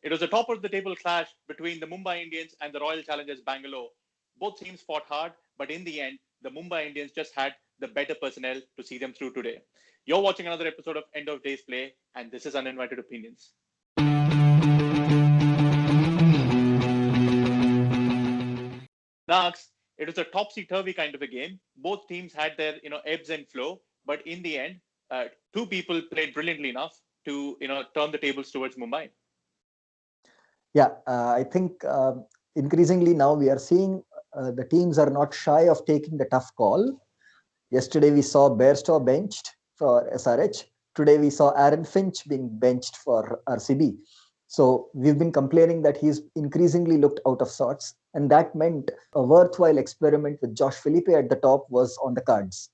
It was a top of the table clash between the Mumbai Indians and the Royal Challengers Bangalore. Both teams fought hard, but in the end, the Mumbai Indians just had the better personnel to see them through today. You're watching another episode of End of Day's Play, and this is Uninvited Opinions. Nags, it was a topsy-turvy kind of a game. Both teams had their ebbs and flow, but in the end, two people played brilliantly enough to turn the tables towards Mumbai. Yeah, I think increasingly now we are seeing the teams are not shy of taking the tough call. Yesterday we saw Bairstow benched for SRH. Today we saw Aaron Finch being benched for RCB. So we've been complaining that he's increasingly looked out of sorts, and that meant a worthwhile experiment with Josh Philippe at the top was on the cards.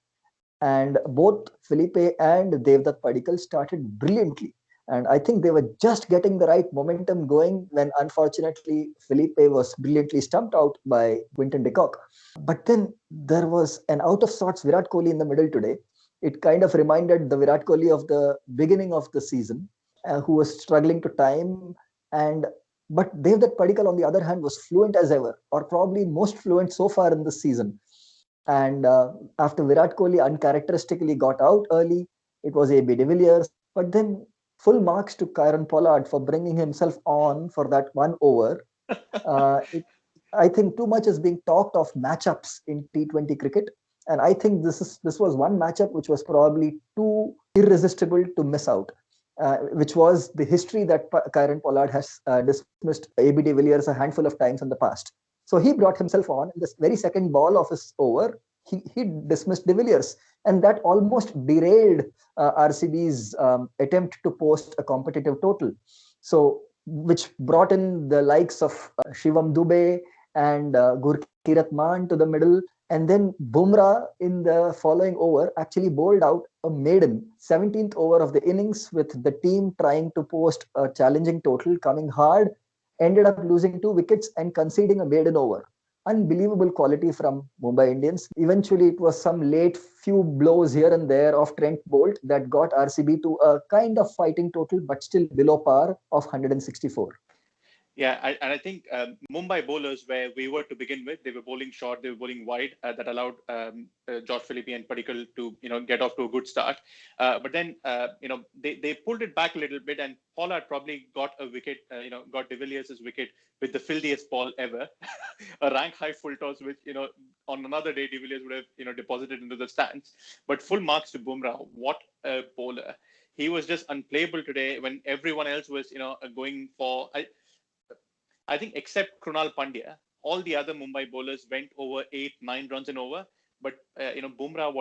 And both Philippe and Devdutt Padikkal started brilliantly. And I think they were just getting the right momentum going when, unfortunately, Philippe was brilliantly stumped out by Quinton de Kock. But then there was an out-of-sorts Virat Kohli in the middle today. It kind of reminded the Virat Kohli of the beginning of the season, who was struggling to time. But Devdutt Padikkal, on the other hand, was fluent as ever, or probably most fluent so far in this season. And after Virat Kohli uncharacteristically got out early, it was AB de Villiers. But then full marks to Kieron Pollard for bringing himself on for that one over. I think too much is being talked of matchups in T20 cricket. And I think this was one matchup which was probably too irresistible to miss out, which was the history that Kieron Pollard has dismissed AB de Villiers a handful of times in the past. So he brought himself on in the very second ball of his over. He dismissed de Villiers, and that almost derailed RCB's attempt to post a competitive total. So, which brought in the likes of Shivam Dube and Gurkirat Maan to the middle. And then Bumrah in the following over actually bowled out a maiden 17th over of the innings, with the team trying to post a challenging total, coming hard, ended up losing 2 wickets and conceding a maiden over. Unbelievable quality from Mumbai Indians. Eventually, it was some late few blows here and there of Trent Bolt that got RCB to a kind of fighting total, but still below par of 164. Yeah, I think Mumbai bowlers were wayward to begin with. They were bowling short, they were bowling wide. That allowed Josh Philippe and Padikkal to get off to a good start. But then they pulled it back a little bit, and Pollard probably got a wicket. Got de Villiers' wicket with the filthiest ball ever, a rank high full toss, which on another day de Villiers would have deposited into the stands. But full marks to Bumrah. What a bowler! He was just unplayable today when everyone else was going for. I think except Krunal Pandya, all the other Mumbai bowlers went over 8-9 runs and over. But Bumrah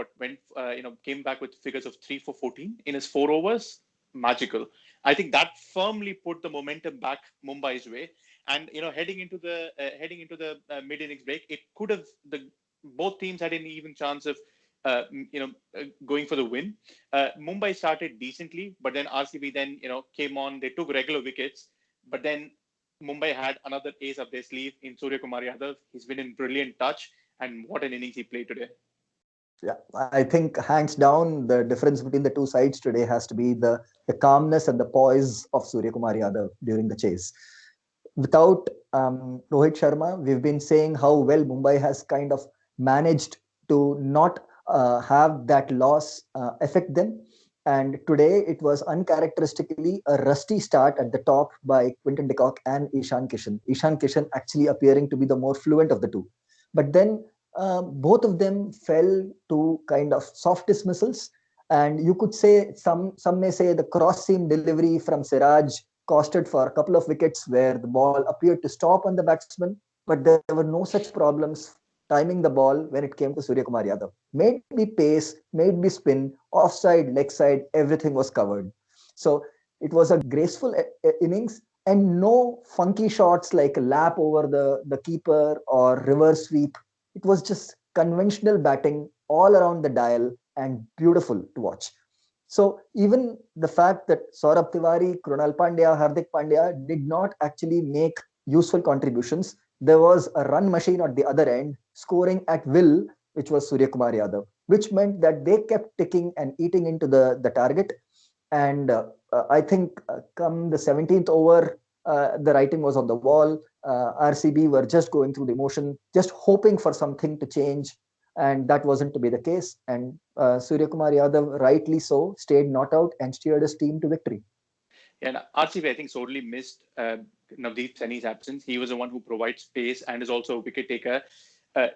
came back with figures of 3 for 14 in his 4 overs. Magical. I think that firmly put the momentum back Mumbai's way. And heading into the mid innings break, it could have both teams had an even chance of going for the win. Mumbai started decently, but then RCB then came on. They took regular wickets, but then Mumbai had another ace up their sleeve in Surya Kumar Yadav. He's been in brilliant touch, and what an innings he played today. Yeah, I think hands down, the difference between the two sides today has to be the calmness and the poise of Surya Kumar Yadav during the chase. Without Rohit Sharma, we've been saying how well Mumbai has kind of managed to not have that loss affect them. And today it was uncharacteristically a rusty start at the top by Quinton de Kock and Ishan Kishan. Ishan Kishan actually appearing to be the more fluent of the two. But then both of them fell to kind of soft dismissals. And you could say, some may say the cross-seam delivery from Siraj costed for a couple of wickets where the ball appeared to stop on the batsman. But there were no such problems timing the ball when it came to Surya Kumar Yadav. Made me pace, made me spin, offside, leg side, everything was covered. So it was a graceful innings and no funky shots like a lap over the keeper or reverse sweep. It was just conventional batting all around the dial and beautiful to watch. So even the fact that Saurabh Tiwari, Krunal Pandya, Hardik Pandya did not actually make useful contributions, there was a run machine at the other end, scoring at will, which was Surya Kumar Yadav, which meant that they kept ticking and eating into the target. And I think come the 17th over, the writing was on the wall. RCB were just going through the motion, just hoping for something to change, and that wasn't to be the case. And Surya Kumar Yadav, rightly so, stayed not out and steered his team to victory. Yeah, and RCB, I think, sorely missed Navdeep Saini's absence. He was the one who provides pace and is also a wicket taker.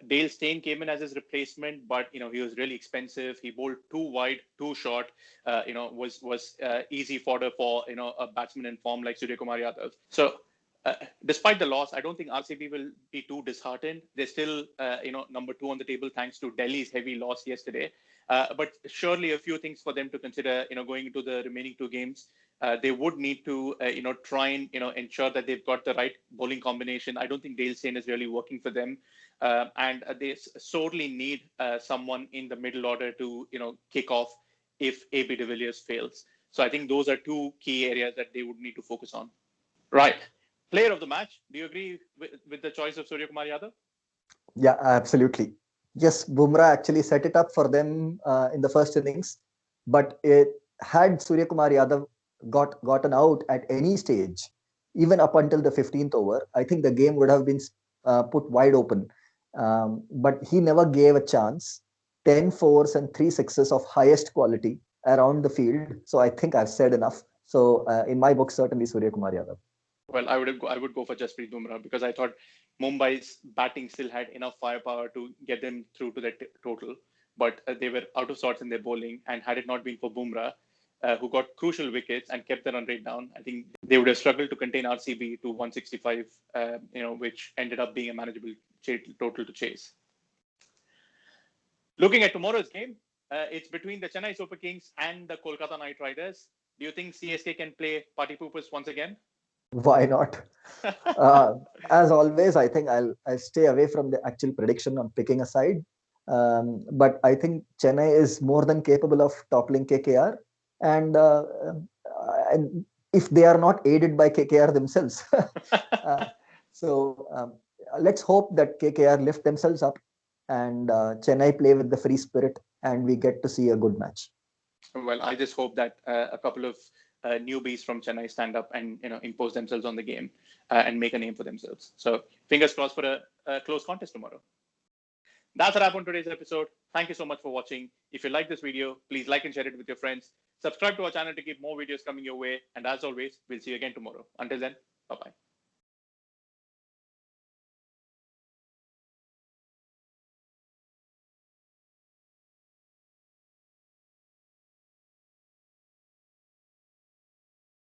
Dale Steyn came in as his replacement, but he was really expensive. He bowled too wide, too short. Was easy fodder for a batsman in form like Surya Kumar Yadav. So, despite the loss, I don't think RCB will be too disheartened. They're still number 2 on the table thanks to Delhi's heavy loss yesterday. But surely a few things for them to consider. Going into the remaining 2 games. They would need to, try and, ensure that they've got the right bowling combination. I don't think Dale Steyn is really working for them. And they sorely need someone in the middle order to, kick off if AB de Villiers fails. So I think those are 2 key areas that they would need to focus on. Right. Player of the match. Do you agree with the choice of Surya Kumar Yadav? Yeah, absolutely. Yes, Bumrah actually set it up for them in the first innings. But had Surya Kumar Yadav gotten out at any stage, even up until the 15th over, I think the game would have been put wide open. But he never gave a chance. 10 fours and 3 sixes of highest quality around the field. So I think I've said enough. So in my book, certainly Surya Kumar Yadav. Well, I would go for Jasprit Bumrah because I thought Mumbai's batting still had enough firepower to get them through to that total, but they were out of sorts in their bowling. And had it not been for Bumrah, who got crucial wickets and kept the run rate down, I think they would have struggled to contain RCB to 165, which ended up being a manageable total to chase. Looking at tomorrow's game, it's between the Chennai Super Kings and the Kolkata Knight Riders. Do you think CSK can play party poopers once again? Why not? As always, I think I'll stay away from the actual prediction on picking a side. But I think Chennai is more than capable of toppling KKR. And if they are not aided by KKR themselves. So let's hope that KKR lift themselves up and Chennai play with the free spirit and we get to see a good match. Well, I just hope that a couple of newbies from Chennai stand up and impose themselves on the game and make a name for themselves. So fingers crossed for a close contest tomorrow. That's a wrap on today's episode. Thank you so much for watching. If you like this video, please like and share it with your friends. Subscribe to our channel to keep more videos coming your way. And as always, we'll see you again tomorrow. Until then, bye-bye.